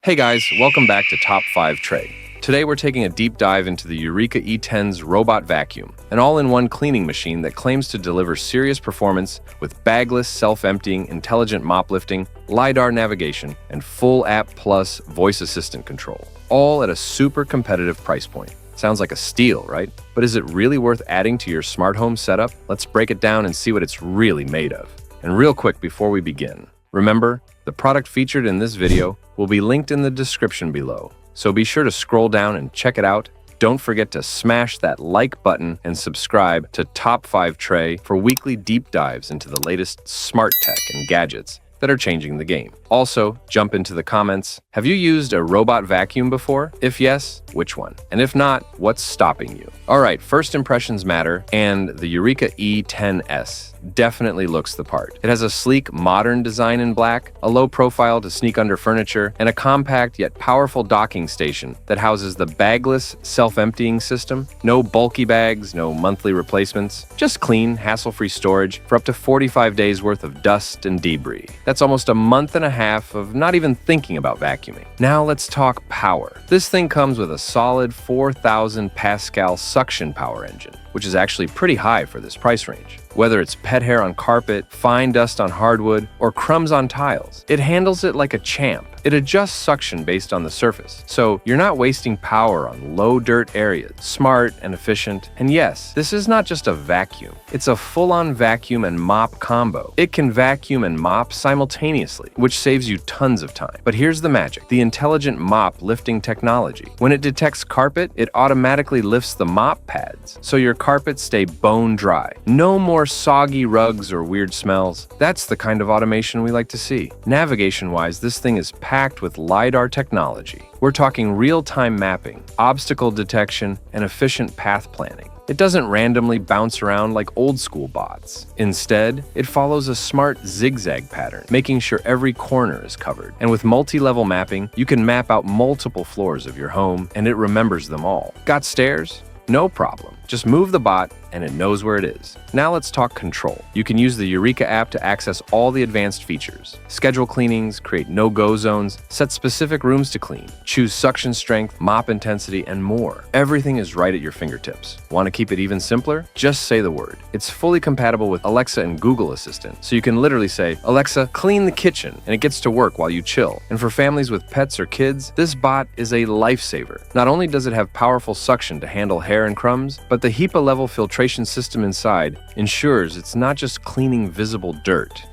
Hey guys, welcome back to Top 5 Tray. Today we're taking a deep dive into the Eureka E10s robot vacuum, an all-in-one cleaning machine that claims to deliver serious performance with bagless, self-emptying, intelligent mop lifting, LiDAR navigation, and full app plus voice assistant control, all at a super competitive price point. Sounds like a steal, right? But is it really worth adding to your smart home setup? Let's break it down and see what it's really made of. And real quick before we begin, remember, the product featured in this video will be linked in the description below, so be sure to scroll down and check it out. Don't forget to smash that like button and subscribe to Top 5 Tray for weekly deep dives into the latest smart tech and gadgets that are changing the game. Also, jump into the comments. Have you used a robot vacuum before? If yes, which one? And if not, what's stopping you? All right, first impressions matter, and the Eureka E10s definitely looks the part. It has a sleek, modern design in black, a low profile to sneak under furniture, and a compact yet powerful docking station that houses the bagless, self-emptying system. No bulky bags, no monthly replacements, just clean, hassle-free storage for up to 45 days worth of dust and debris. That's almost a month and a half of not even thinking about vacuuming. Now let's talk power. This thing comes with a solid 4,000 Pascal suction power engine, which is actually pretty high for this price range. Whether it's pet hair on carpet, fine dust on hardwood, or crumbs on tiles, it handles it like a champ. It adjusts suction based on the surface, so you're not wasting power on low dirt areas. Smart and efficient. And yes, this is not just a vacuum. It's a full-on vacuum and mop combo. It can vacuum and mop simultaneously, which saves you tons of time. But here's the magic: the intelligent mop lifting technology. When it detects carpet, it automatically lifts the mop pads, so your carpets stay bone dry. No more soggy rugs or weird smells. That's the kind of automation we like to see. Navigation-wise, this thing is packed with LiDAR technology. We're talking real-time mapping, obstacle detection, and efficient path planning. It doesn't randomly bounce around like old-school bots. Instead, it follows a smart zigzag pattern, making sure every corner is covered. And with multi-level mapping, you can map out multiple floors of your home, and it remembers them all. Got stairs? No problem. Just move the bot, and it knows where it is. Now let's talk control. You can use the Eureka app to access all the advanced features. Schedule cleanings, create no-go zones, set specific rooms to clean, choose suction strength, mop intensity, and more. Everything is right at your fingertips. Want to keep it even simpler? Just say the word. It's fully compatible with Alexa and Google Assistant, so you can literally say, "Alexa, clean the kitchen," and it gets to work while you chill. And for families with pets or kids, this bot is a lifesaver. Not only does it have powerful suction to handle hair and crumbs, but the HEPA-level filtration system inside ensures it's not just cleaning visible dirt.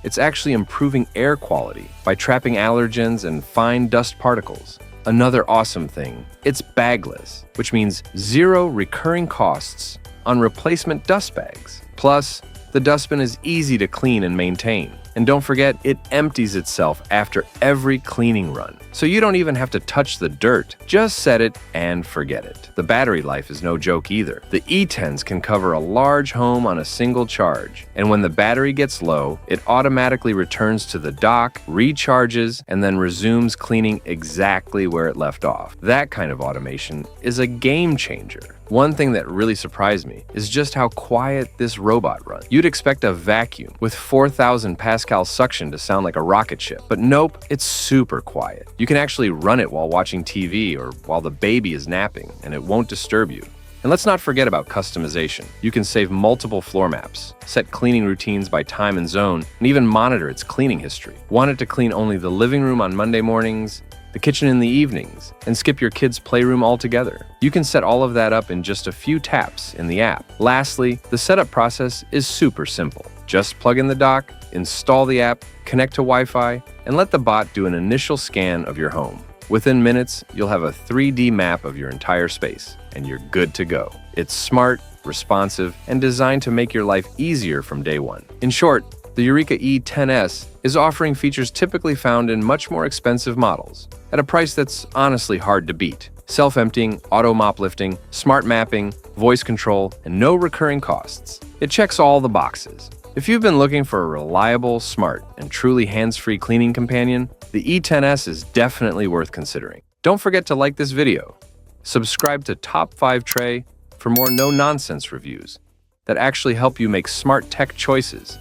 It's actually improving air quality by trapping allergens and fine dust particles. Another awesome thing, it's bagless, which means zero recurring costs on replacement dust bags. Plus, the dustbin is easy to clean and maintain. And don't forget, it empties itself after every cleaning run. So you don't even have to touch the dirt. Just set it and forget it. The battery life is no joke either. The E10s can cover a large home on a single charge. And when the battery gets low, it automatically returns to the dock, recharges, and then resumes cleaning exactly where it left off. That kind of automation is a game changer. One thing that really surprised me is just how quiet this robot runs. You'd expect a vacuum with 4,000 Pascal suction to sound like a rocket ship, but nope, it's super quiet. You can actually run it while watching TV or while the baby is napping, and it won't disturb you. And let's not forget about customization. You can save multiple floor maps, set cleaning routines by time and zone, and even monitor its cleaning history. Want it to clean only the living room on Monday mornings, the kitchen in the evenings, and skip your kids' playroom altogether. You can set all of that up in just a few taps in the app. Lastly, the setup process is super simple. Just plug in the dock, install the app, connect to Wi-Fi, and let the bot do an initial scan of your home. Within minutes, you'll have a 3D map of your entire space, and you're good to go. It's smart, responsive, and designed to make your life easier from day one. In short, the Eureka E10s is offering features typically found in much more expensive models, at a price that's honestly hard to beat. Self-emptying, auto mop lifting, smart mapping, voice control, and no recurring costs. It checks all the boxes. If you've been looking for a reliable, smart, and truly hands-free cleaning companion, the E10s is definitely worth considering. Don't forget to like this video. Subscribe to Top 5 Tray for more no-nonsense reviews that actually help you make smart tech choices.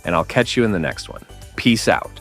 And I'll catch you in the next one. Peace out.